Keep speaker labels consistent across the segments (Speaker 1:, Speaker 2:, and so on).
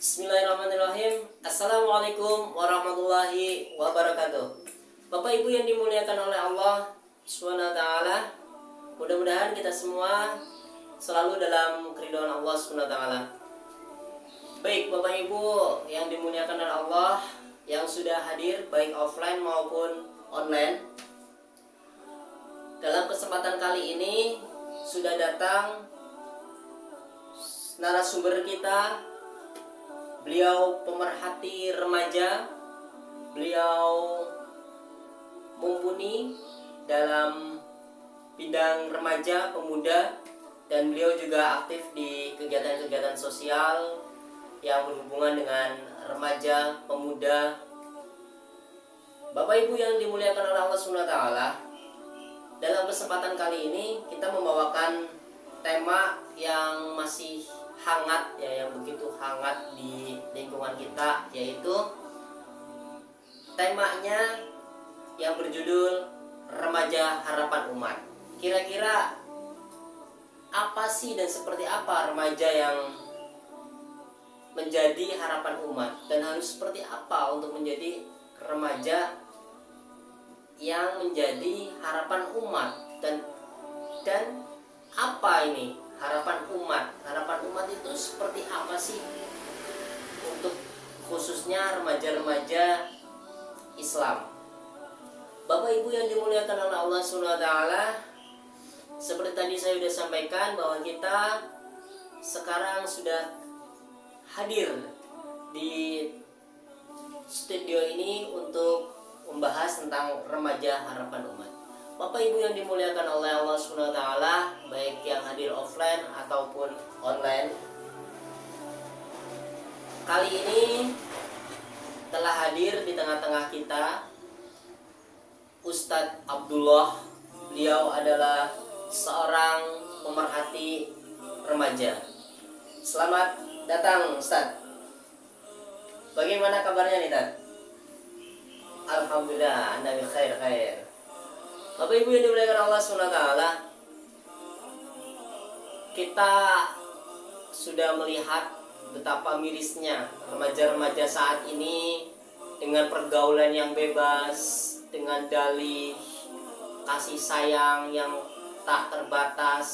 Speaker 1: Bismillahirrahmanirrahim. Assalamualaikum warahmatullahi wabarakatuh. Bapak Ibu yang dimuliakan oleh Allah Subhanahu wa taala, mudah-mudahan kita semua selalu dalam keridhaan Allah Subhanahu wa taala. Baik, Bapak Ibu yang dimuliakan oleh Allah yang sudah hadir baik offline maupun online. Dalam kesempatan kali ini sudah datang narasumber kita. Beliau pemerhati remaja, beliau mumpuni dalam bidang remaja, pemuda, dan beliau juga aktif di kegiatan-kegiatan sosial yang berhubungan dengan remaja, pemuda. Bapak Ibu yang dimuliakan oleh Allah SWT, dalam kesempatan kali ini kita membawakan tema yang masih hangat ya, yang begitu hangat di lingkungan kita, yaitu temanya yang berjudul Remaja Harapan Umat. Kira-kira apa sih dan seperti apa remaja yang menjadi harapan umat, dan harus seperti apa untuk menjadi remaja yang menjadi harapan umat, dan apa ini harapan umat? Harapan umat itu seperti apa sih untuk khususnya remaja-remaja Islam? Bapak Ibu yang dimuliakan oleh Allah SWT, seperti tadi saya sudah sampaikan bahwa kita sekarang sudah hadir di studio ini untuk membahas tentang remaja harapan umat. Bapak Ibu yang dimuliakan oleh Allah SWT, baik yang hadir offline ataupun online, kali ini telah hadir di tengah-tengah kita Ustadz Abdullah. Beliau adalah seorang pemerhati remaja. Selamat datang Ustadz. Bagaimana kabarnya nih, Tad? Alhamdulillah, anda khair. Bapak Ibu yang dimuliakan Allah SWT, kita sudah melihat betapa mirisnya remaja-remaja saat ini dengan pergaulan yang bebas, dengan dalih kasih sayang yang tak terbatas.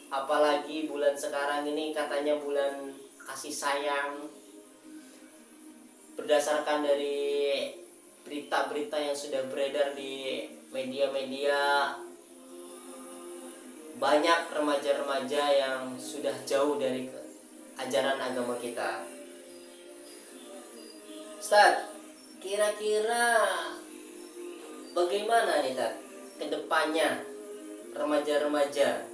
Speaker 1: Apalagi bulan sekarang ini katanya bulan kasih sayang. Berdasarkan dari berita-berita yang sudah beredar di media-media, banyak remaja-remaja yang sudah jauh dari ajaran agama kita. Ustaz, kira-kira bagaimana nih Tad kedepannya remaja-remaja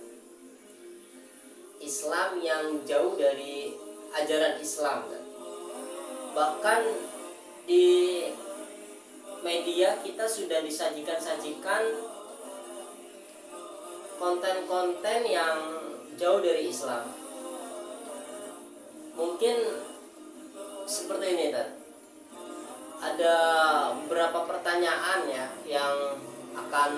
Speaker 1: Islam yang jauh dari ajaran Islam, Tad? Bahkan di media kita sudah disajikan konten-konten yang jauh dari Islam. Mungkin seperti ini, Tad. Ada beberapa pertanyaan ya yang akan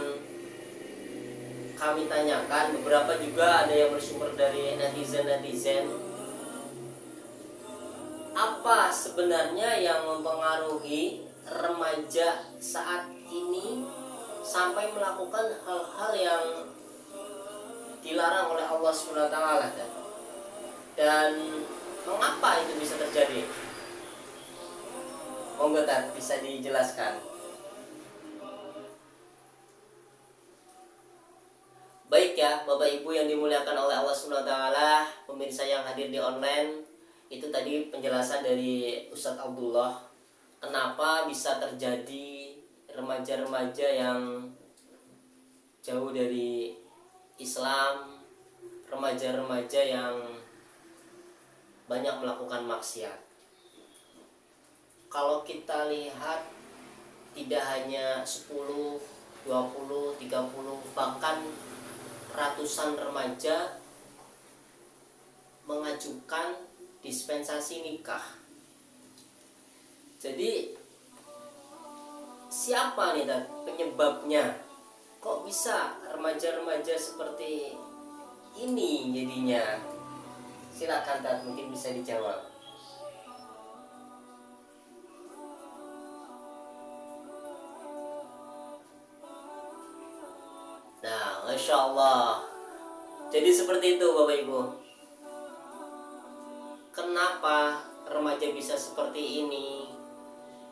Speaker 1: kami tanyakan. Beberapa juga ada yang bersumber dari netizen. Apa sebenarnya yang mempengaruhi remaja saat ini sampai melakukan hal-hal yang dilarang oleh Allah SWT, dan mengapa itu bisa terjadi? Monggo Tad, bisa dijelaskan. Baik ya Bapak Ibu yang dimuliakan oleh Allah SWT, pemirsa yang hadir di online, itu tadi penjelasan dari Ustadz Abdullah. Kenapa bisa terjadi remaja-remaja yang jauh dari Islam, remaja-remaja yang banyak melakukan maksiat. Kalau kita lihat, tidak hanya 10, 20, 30, bahkan ratusan remaja mengajukan dispensasi nikah. Jadi siapa nih Dan penyebabnya? Kok bisa remaja-remaja seperti ini jadinya? Silakan Tad, mungkin bisa dijawab. Nah, Masya Allah. Jadi seperti itu Bapak Ibu. Kenapa remaja bisa seperti ini?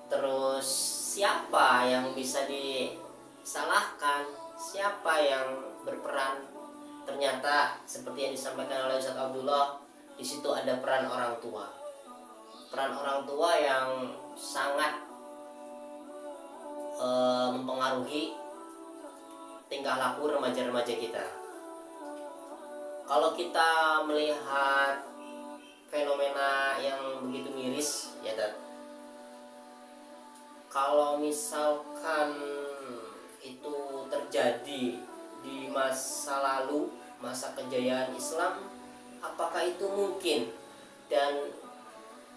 Speaker 1: Terus siapa yang bisa disalahkan? Siapa yang berperan? Ternyata seperti yang disampaikan oleh Ustaz Abdullah, di situ ada peran orang tua. Peran orang tua yang sangat mempengaruhi tingkah laku remaja-remaja kita. Kalau kita melihat fenomena yang begitu miris ya Dad, kalau misalkan itu terjadi di masa lalu, masa kejayaan Islam, apakah itu mungkin dan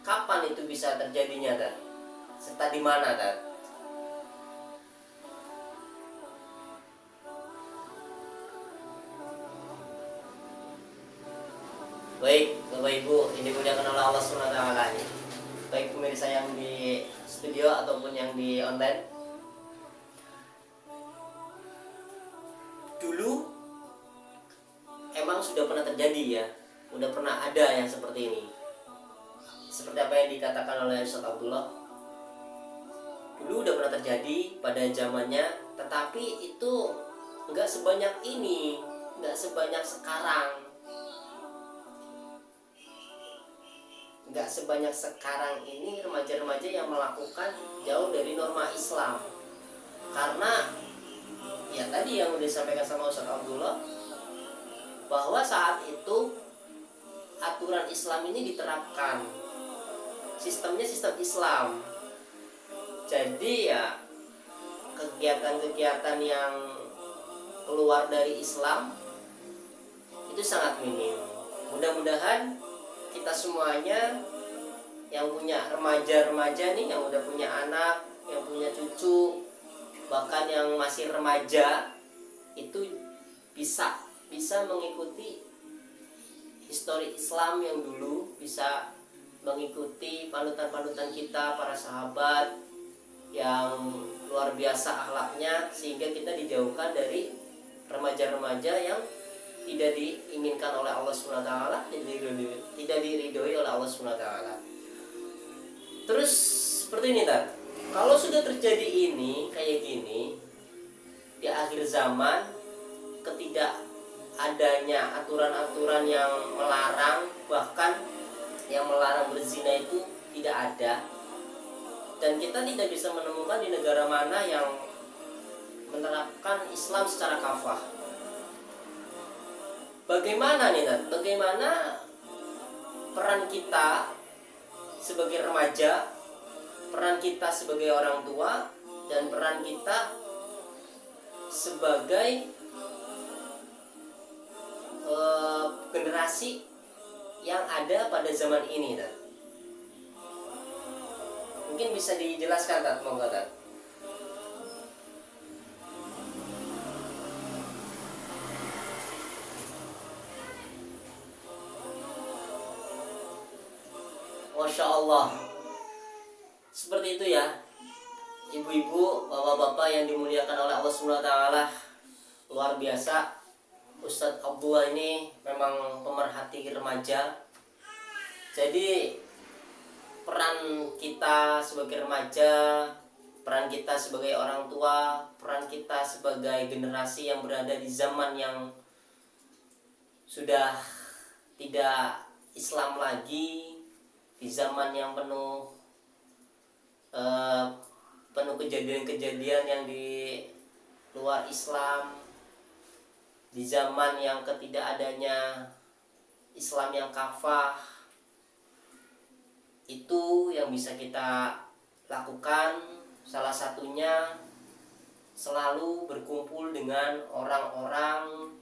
Speaker 1: kapan itu bisa terjadinya Dad? Serta di mana Dad? Baik, Bapak Ibu, ini dimuliakan oleh Allah SWT. Baik pemirsa yang di studio ataupun yang di online. Dulu emang sudah pernah terjadi ya, udah pernah ada yang seperti ini. Seperti apa yang dikatakan oleh Ustaz Abdullah. Dulu udah pernah terjadi pada zamannya, tetapi itu nggak sebanyak ini, nggak sebanyak sekarang. Nggak sebanyak sekarang ini remaja-remaja yang melakukan jauh dari norma Islam. Karena ya tadi yang udah disampaikan sama Ustaz Abdullah, bahwa saat itu aturan Islam ini diterapkan, sistemnya sistem Islam. Jadi ya kegiatan-kegiatan yang keluar dari Islam itu sangat minim. Mudah-mudahan kita semuanya yang punya remaja-remaja nih, yang udah punya anak, yang punya cucu, bahkan yang masih remaja, itu bisa mengikuti histori Islam yang dulu, bisa mengikuti panutan-panutan kita, para sahabat yang luar biasa akhlaknya, sehingga kita dijauhkan dari remaja-remaja yang tidak diinginkan oleh Allah SWT, tidak diridhoi oleh Allah SWT. Terus seperti ini Tad, kalau sudah terjadi ini kayak gini di akhir zaman, ketidak adanya aturan-aturan yang melarang, bahkan yang melarang berzina itu tidak ada, dan kita tidak bisa menemukan di negara mana yang menerapkan Islam secara kafah. Bagaimana nih Tad? Bagaimana peran kita sebagai remaja, peran kita sebagai orang tua, dan peran kita sebagai generasi yang ada pada zaman ini Tad? Mungkin bisa dijelaskan Tad, monggo Tad. Masya Allah. Seperti itu ya, ibu-ibu, bapak-bapak yang dimuliakan oleh Allah SWT. Luar biasa, Ustadz Abdullah ini memang pemerhati remaja. Jadi peran kita sebagai remaja, peran kita sebagai orang tua, peran kita sebagai generasi yang berada di zaman yang sudah tidak Islam lagi, di zaman yang penuh kejadian-kejadian yang di luar Islam, di zaman yang ketidakadanya Islam yang kafah, itu yang bisa kita lakukan. Salah satunya selalu berkumpul dengan orang-orang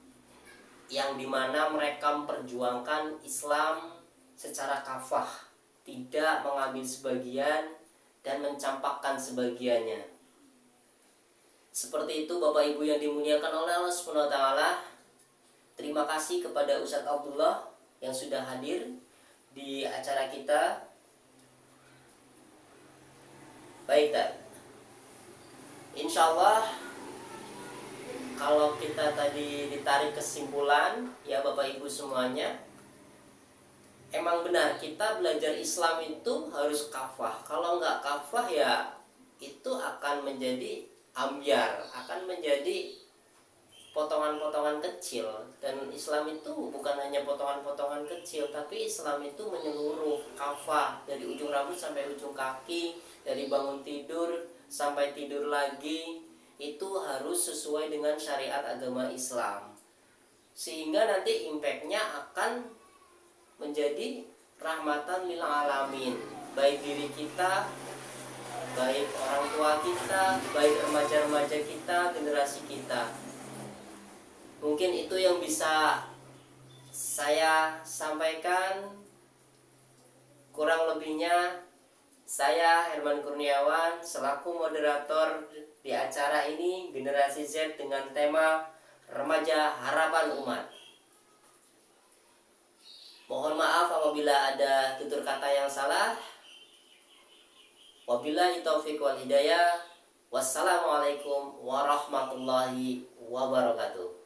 Speaker 1: yang dimana mereka memperjuangkan Islam secara kafah, tidak mengambil sebagian dan mencampakkan sebagiannya. Seperti itu Bapak Ibu yang dimuliakan oleh Allah SWT. Terima kasih kepada Ustadz Abdullah yang sudah hadir di acara kita. Baik, Tad. Insya Allah kalau kita tadi ditarik kesimpulan ya Bapak Ibu semuanya, emang benar kita belajar Islam itu harus kafah. Kalau nggak kafah ya itu akan menjadi ambyar, akan menjadi potongan-potongan kecil. Dan Islam itu bukan hanya potongan-potongan kecil, tapi Islam itu menyeluruh, kafah, dari ujung rambut sampai ujung kaki, dari bangun tidur sampai tidur lagi, itu harus sesuai dengan syariat agama Islam, sehingga nanti impactnya akan menjadi rahmatan lil alamin, baik diri kita, baik orang tua kita, baik remaja-remaja kita, generasi kita. Mungkin itu yang bisa saya sampaikan. Kurang lebihnya saya Herman Kurniawan selaku moderator di acara ini Generasi Z dengan tema Remaja Harapan Umat. Mohon maaf apabila ada tutur kata yang salah. Wabillahi taufiq wal hidayah. Wassalamualaikum warahmatullahi wabarakatuh.